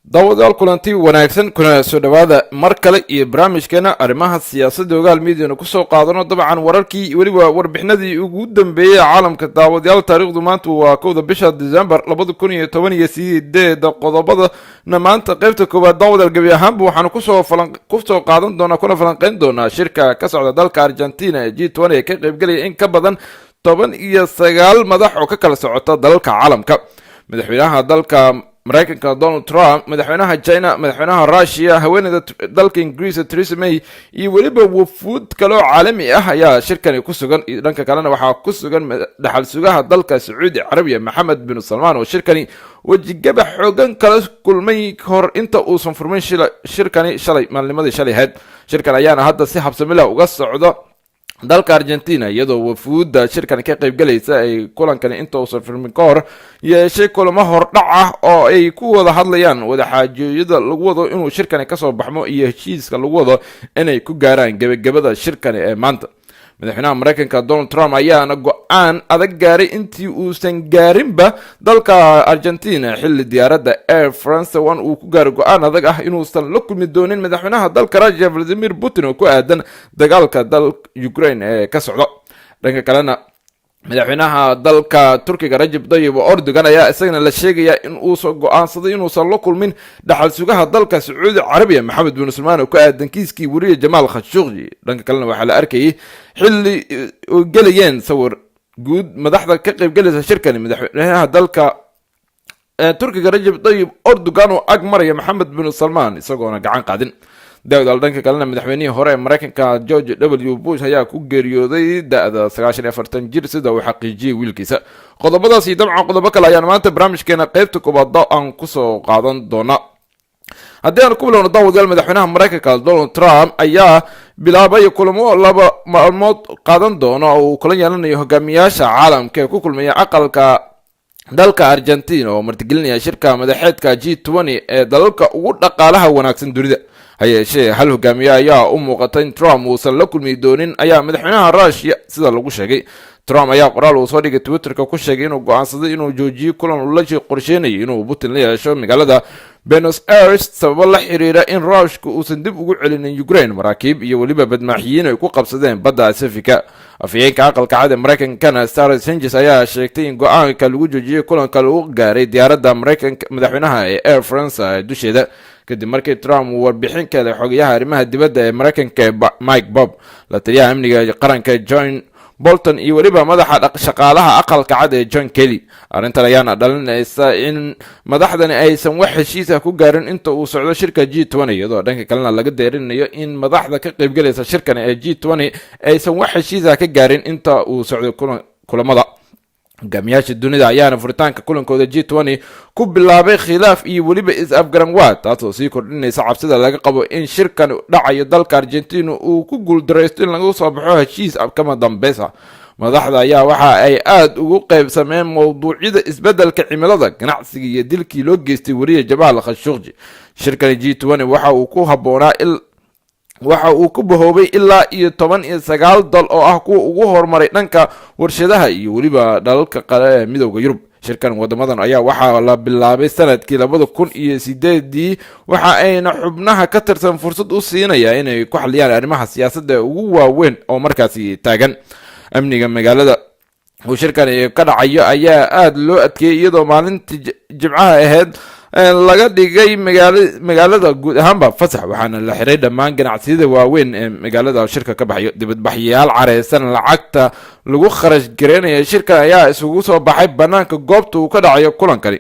daawadayaal kulanti wanaagsan kuna soo dhawaada mar kale iyo barnaamijkeena arrimaha siyaasadda ogaal miidiana kusoo qaadano dabcan wararkii weliba warbixinadii ugu dambeeyey caalamka daawadayaal taariikhdu maanta waa 1 bisha December 2018 qodobadana maanta qaybta koowaad daawadayaal gabi ahaanba waxaanu kusoo qaadan doonaa kuna falanqeyn doonaa shirka ka socda dalka Argentina ee G20 ee ka qaybgalaya in ka badan 19 madax oo ka kala socota dalalka caalamka. madaxweynaha dalka mareykanka Donald Trump, madaxweynaha China, madaxweynaha Russia, haweeneyda dalka Ingiriiska Theresa May iyo weliba wafuud kale oo caalami ah ayaa shirkani ku sugan. dhanka kalena waxaa ku sugan dhaxal sugaha dalka Sacuudi Carabiya Mohammed bin Salman oo shirkani wajigaba xoogan kala kulmay hor inta uusan furmin shirkani maalnimadii shalay ahayd. shirkan ayaana hadda si habsami leh uga socda dalka Argentina iyadoo wafuudda shirkan ka qayb galaysa ay kulankan inta uu furmin ka hor yeeshay kulamo hordhac ah oo ay ku wada hadlayaan wada xaajoojida lagu wado inuu shirkan ka soo baxmo iyo heshiiska lagu wado inay ku gaaraan gabagabada shirkan ee maanta. madaxweynaha mareykanka Donald Trump ayaana go'aan adag gaaray intii uusan gaarinba dalka Argentina xilli diyaaradda Air France One uu ku gaaray go'aan adag ah inuusan la kulmi doonin madaxweynaha dalka Russia Vladimir Putin oo ku aadan dagaalka dalka Ukraine ee ka socda. dhanka kalena madaxweynaha dalka Turkiga Recep Tayyip Erdogan ayaa isagana la sheegaya in uu soo go'aansaday inuusan la kulmin dhaxal sugaha dalka Sacuudi Carabiya Mohammed bin Salman oo ku aadan kiiskii wariye Jamal Khashoggi. dhanka kalena waxaa la arkayay xilli oo galayeen sawir guud madaxda ka qayb galaysa shirkani madaxweynaha dalka Turkiga Recep Tayyip Erdogan oo ag maraya Mohammed bin Salman isagoona gacan qaadin. dawladda dhanka kalena madaxweynihii hore ee Mareykanka George W. Bush ayaa ku geeriyooday da'da 49 jir sida uu xaqiijiyay wiilkiisa. qodobadaas iyo dabcan qodobo kale ayaan maanta barnaamijkeena qaybta koowaad aan ku soo qaadan doona. haddii aan ku bilowno daawadayaal, madaxweynaha Mareykanka Donald Trump ayaa bilaabay kulamo laba maalmood qaadan doona oo uu kula yeelanayo hogaamiyaasha caalamka ee ku kulmaya aqalka dalka Argentina oo martigelinaya shirka madaxeedka G20 ee dalalka ugu dhaqaalaha wanaagsan dunida. hayeeshee hal hogaamiye ayaa u muuqatay in Trump uusan la kulmi doonin ayaa madaxweynaha Russia sida lagu sheegay. Trump ayaa qoraal uu soo dhigay Twitterka ku sheegay inuu go'aansaday inuu joojiyo kulan uu la qorsheenayay inuu Putin la yeesho magaalada Buenos Aires sabab la xiriira in Ruushka uusan dib ugu celinin Ukraine maraakiib iyo weliba badmaaxiyiin ay ku qabsadeen badda Pacifica. afhayeenka aqalka cad ee Mareykanka Sarah Sanders ayaa sheegtay in go'aanka lagu joojiyay kulanka lagu gaaray diyaaradda Mareykanka madaxweynaha ee Air France dusheeda kadib markii Trump uu warbixin ka helay xogayaha arrimaha dibadda ee Mareykanka Mike Bob, la taliyaha amniga qaranka John Bolton iyo weliba madaxa shaqaalaha aqalka cad ee John Kelly. arrintan ayaana dhalinaysa in madaxdani aysan wax heshiis ah ku gaarin inta uu socdo shirka G20 iyadoo dhanka kalena laga deerinayo in madaxda ka qayb galaysa shirkan ee G20 aysan wax heshiis ah ka gaarin inta uu socdo kulamada. hogaamiyaasha dunida ayaana furitaanka kulankooda G20 ku bilaabay khilaaf iyo weliba is-afgaranwaad taasoo sii kordhinaysa cabsida laga qabo in shirkan dhacayo dalka Argentina uu ku guuldareysto in laga soo baxo heshiis kama dambeysa. madaxda ayaa waxa ay aad ugu qaybsameen mowduucyada isbedelka cimilada, ganacsiga iyo dilkii loo geystay wariye Jamal Khashoggi. shirkan G20 waxa uu ku bahoobay ilaa iyo 19 dal oo ah kuwa ugu horumaray dhanka warshadaha iyo weliba dalalka kale ee midowga Yurub. shirkan wadamadan ayaa waxaa la bilaabay sanadkii 2008 waxa ayna xubnaha ka tirsan fursad u siinaya inay ku xaliyaan arrimaha siyaasadda ugu waaweyn oo markaasi taagan. amniga magaalada uu shirkan ka dhacayo ayaa aad loo adkeeyay iyadoo maalintii Jimcaha ahayd laga dhigay magaalada guud ahaanba fasax, waxaana la xiray dhammaan ganacsiyada waaweyn ee magaalada shirka ka baxayo. dibadbaxyaal careysan lacagta lagu kharash gareynaya shirkan ayaa isugu soo baxay banaanka goobta uu ka dhacayo kulankani.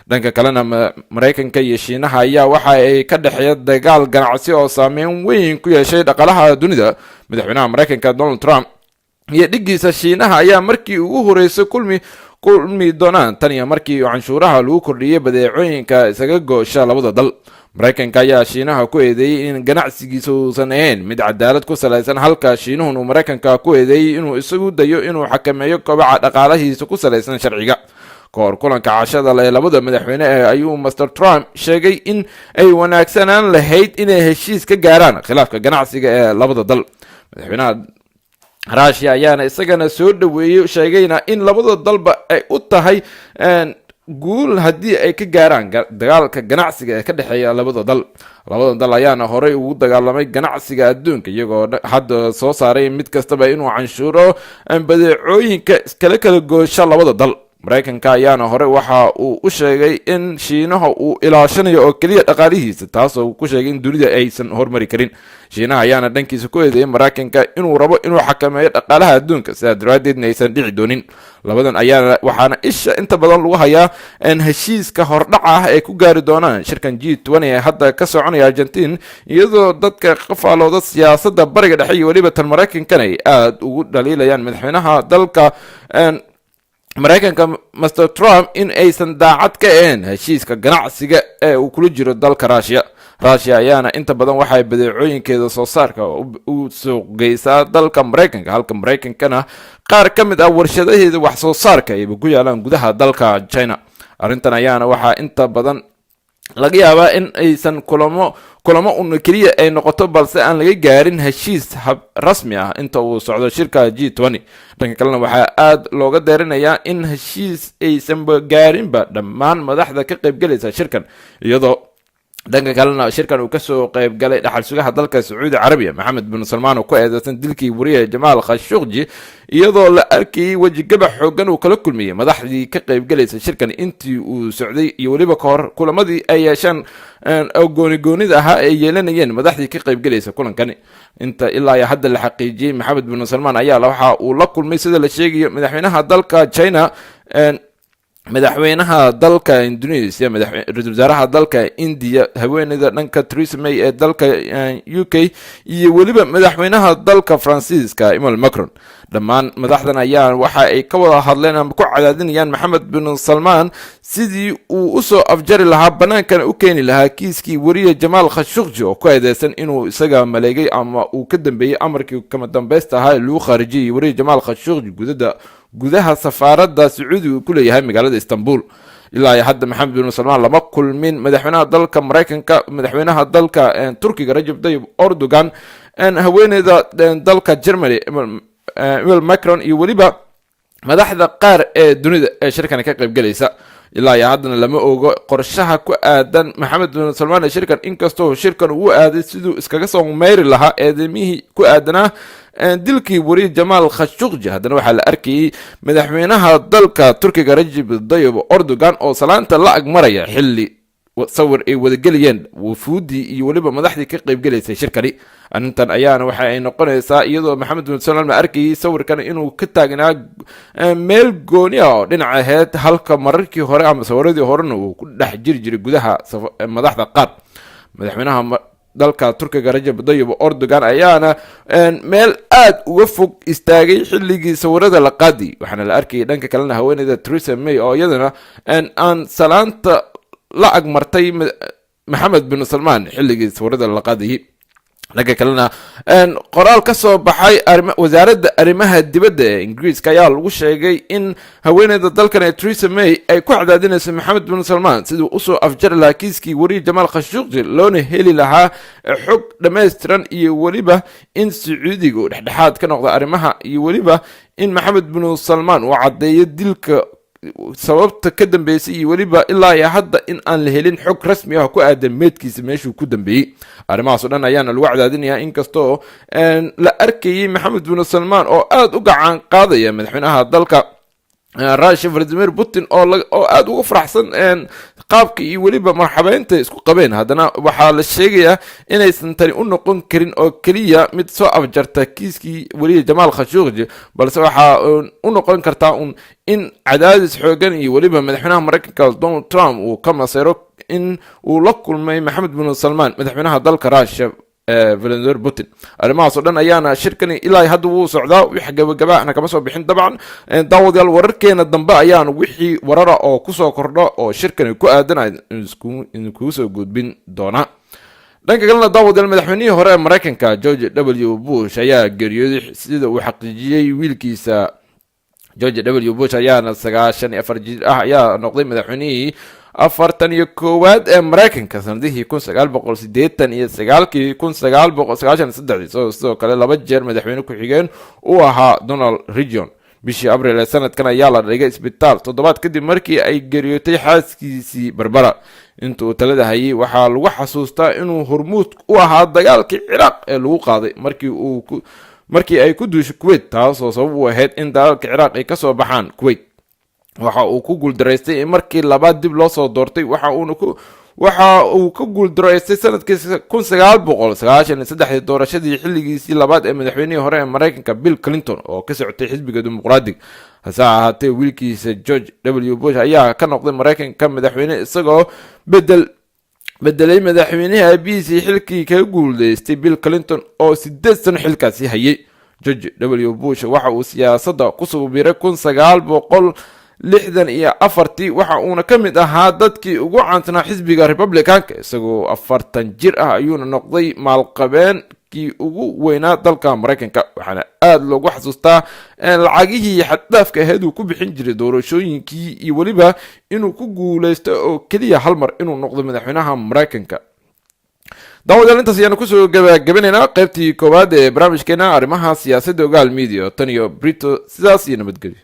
dhanka kalena Mareykanka iyo Shiinaha ayaa waxa ay ka dhaxeeya dagaal ganacsi oo saameyn weyn ku yeeshay dhaqaalaha dunida. madaxweynaha Mareykanka Donald Trump iyo dhigiisa Shiinaha ayaa markii ugu horeysay kulmi doonaan tan iyo markii canshuuraha lagu kordhiyay badeecooyinka isaga goosha labada dal. Mareykanka ayaa Shiinaha ku eedeeyay in ganacsigiisa uusan ahayn mid cadaalad ku saleysan, halka Shiinuhu Mareykanka ku eedeeyay inuu isagu dayo inuu xakameeyo kobaca dhaqaalahiisa ku saleysan sharciga. kahor kulanka cashada ee labada madaxweyne ayuu Mr. Trump sheegay in ay wanaagsanaan lahayd inay heshiis ka gaaraan khilaafka ganacsiga ee labada dal. madaxweynaha Russia ayaana isagana soo dhaweeyay sheegayna in labada dalba ay u tahay guul haddii ay ka gaaraan dagaalka ganacsiga ee ka dhexeeya labada dal ayaana horey ugu dagaalamay ganacsiga adduunka iyagoo hadda soo saaray mid kastaba inuu canshuuro badeecooyinka iskala kala goosho labada dal. maraykanka ayaana hore waxa uu u sheegay in shiinaha uu ilaashanayo oo keliya dhaqaalihiisa, taasoo ku sheegay in dunida aysan hormari karin. shiinaha ayaana dhankiisa ku eedeeyay maraykanka inuu rabo inuu xakameeyo dhaqaalaha adduunka, sidaa daraadeedna aysan dhici doonin. labadan ayaana waxaana isha inta badan lagu hayaa heshiiska hordhaca ah ee ku gaari doonaan shirkan G20 ee hadda ka soconaya Argentina, iyadoo dadka qafaalooda siyaasadda bariga dhexe iyo weliba tan maraykankana ay aad ugu dhaliilayaan madaxweynaha dalka maraykanka Mr. Trump in aysan daacad ka ahayn heshiiska ganacsiga ee uu kula jiro dalka Russia ayaana inta badan waxay badeecooyinkeeda soo saarka u suuq geysaa dalka Maraykanka, halka Maraykankana qaar ka mid ah warshadaheeda wax soo saarka ay ku yaalaan gudaha dalka China. arrintan ayaana waxaa inta badan laga yaabaa in aysan kulamo keliya ay noqoto, balse aan laga gaarin heshiis rasmi ah inta uu socdo shirka G20. dhanka kalena waxaa aad looga deerinayaa in heshiis aysan gaarinba dhammaan madaxda ka qaybgalaysa shirkan, iyadoo dhanka kalena shirkan uu kasoo qaybgalay dhaxal sugaha dalka Sacuudi Carabiya Maxamed bin Salmaan oo ku eedeysan dilkii wariye Jamaal Khashoggi, iyadoo la arkayay wejigabax xoogan uu kala kulmiyey madaxdii ka qaybgalaysa shirkan intii uu socday iyo weliba ka hor kulamadii ay yeesheen goonigoonida ahaa ay yeelanayeen madaxdii ka qaybgalaysa kulankani. inta ilaa hadda la xaqiijiyey Maxamed bin Salmaan ayaa waxa uu la kulmay sida la sheegayo madaxweynaha dalka China, madaxweynaha dalka Indonesia, ra-iisul wasaaraha dalka India, haweeneyda dhanka Theresa May ee dalka UK iyo weliba madaxweynaha dalka Faransiiska Emmanuel Macron. dhammaan madaxdan ayaa waxa ay ka wada hadleen ama ku cadaadinayaan Maxamed bin Salmaan sidii uu usoo afjari lahaa banaankana u keeni lahaa kiiskii wariye Jamaal Khashoggi oo ku eedeysan inuu isaga maleegay ama uu ka dambeeyey amarkii kama dambaysta ahaa ee lagu khaarijiyey wariye Jamaal Khashoggi gudaha safaaradda Sacuudi uu ku leeyahay magaalada Istanbul. ilaa hadda Maxamed bin Salmaan lama kulmin madaxweynaha dalka Maraykanka, madaxweynaha dalka Turkiga Recep Tayyip Erdogan, haweeneyda dalka Germany Emmanuel Macron iyo weliba madaxda qaar ee dunida ee shirkan ka qaybgalaysa. ilaa haddana lama ogo qorshaha ku aadan Maxamed bin Salmaan ee shirkan, inkastoo shirkan uu aaday siduu iskaga soo meeri lahaa eedemihii ku aadanaa dilkii wariye Jamaal Khashoggi. haddana waxaa la arkayay madaxweynaha dalka Turkiga Recep Tayyip Erdogan oo salaanta la agmaraya xilli sawir ay wadageliyeen wufuudii iyo weliba madaxdii ka qaybgalaysay shirkani. arrintan ayaana waxa ay noqonaysaa iyadoo Maxamed bin Salmaan la arkayay sawirkan inuu ka taagnaa meel gooni ah oo dhinaca ahayd, halka mararkii hore ama sawiradii horena uu ku dhex jiri jiray gudaha madaxda qaar. madaxweynaha dalka Turkiga Recep Tayyip Erdogan ayaana meel aad uga fog istaagay xilligii sawirada la qaadi, waxaana la arkayay dhanka kalena haweeneyda Theresa May oo iyadana aan salaanta la agmartay Maxamed bin Salmaan xilligii sawirada la qaadayay. dhanka kalena qoraal ka soo baxay wasaaradda arrimaha dibadda ee Ingiriiska ayaa lagu sheegay in haweeneyda dalkan ee Theresa May ay ku cadaadinayso Maxamed bin Salmaan siduu usoo afjari lahaa kiiskii wariye Jamaal Khashoggi, loona heli lahaa xog dhammaystiran iyo weliba in Sacuudiga uu dhexdhexaad ka noqdo arrimaha, iyo weliba in Maxamed bin Salmaan uu caddeeyo dilka sababta ka dambeysay iyo weliba ilaa hadda in aan la helin xog rasmi ah ku aadan meedkiisa meeshuu ku dambeeyey. arrimahaas oo dhan ayaana lagu cadaadinayaa, inkastoo la arkayay Maxamed bin Salmaan oo aad u gacan qaadaya madaxweynaha dalka Russia Vladimir Putin oo aad uga faraxsan qaabka iyo weliba marxabeynta isku qabeen. haddana waxaa la sheegayaa inaysan tani u noqon karin oo keliya mid soo afjarta kiiskii wariye Jamaal Khashoggi, balse waxaa u noqon kartaa in cadaadis xoogan iyo weliba madaxweynaha Maraykanka Donald Trump uu ka masiro in uu la kulmay Maxamed bin Salmaan madaxweynaha dalka Russia Vladimir Putin. arrimahaas oo dhan ayaana shirkani ilaa hadda wuu socdaa, wix gabagabaahna kama soo bixin. dabcan daawadayaal wararkeena dambe ayaan wixii warara oo kusoo kordho oo shirkani ku aadan idinkugu soo gudbin doona. dhanka kalena daawadayaal madaxweynihii hore ee Maraykanka George W. Bush ayaa geeriyooday sida uu xaqiijiyey wiilkiisa. George W. Bush ayaana 94 jir ah ayaa noqday madaxweynihii 41aad ee Maraykanka sanadihii 1980 iyo 1993, sidoo kale laba jeer madaxweyne ku xigeen uu ahaa Donald Reagan. bishii abriil ee sanadkan ayaa la dhigay isbitaal toddobaad kadib markii ay geeriyootay xaaskiisii Barbara. inta uu talada hayay waxaa lagu xasuustaa inuu hormuud u ahaa dagaalkii Ciraaq ee lagu qaaday markii ay ku duushay Kuwait, taasoo sabab u ahayd in dagaalka Ciraaq ay kasoo baxaan Kuwait. waxa uu ku guuldareystay in markii labaad dib loo soo doortay, waxa uu ka guuldaraystay sanadkii 1993 doorashadii xilligiisii labaad ee madaxweynihii hore ee Mareykanka Bill Clinton oo ka socotay xisbiga dimuqraadiga. hase ahaatee wiilkiisa George W. Bush ayaa ka noqday Mareykanka madaxweyne isagoo bedelay madaxweynihii aabihiisii xilkii kaga guuleystay Bill Clinton oo 8 sano xilkaasi hayay. George W. Bush waxa uu siyaasadda ku soo biiray 1964 waxa uuna ka mid ahaa dadkii ugu caansanaa xisbiga Republicanka. isagoo 40 jir ah ayuuna noqday maalqabeenkii ugu weynaa dalka Mareykanka, waxaana aad loogu xasuustaa lacagihii xad-dhaafka ahayd uu ku bixin jiray doorashooyinkii iyo weliba inuu ku guuleysto oo keliya hal mar inuu noqdo madaxweynaha Mareykanka. daawadayaal intaas ayaanu kusoo gabagabaynaynaa qaybtii koowaad ee barnaamijkeena arrimaha siyaasadda ogaal media. tan iyo Brito sidaas iyo nabadgelyo.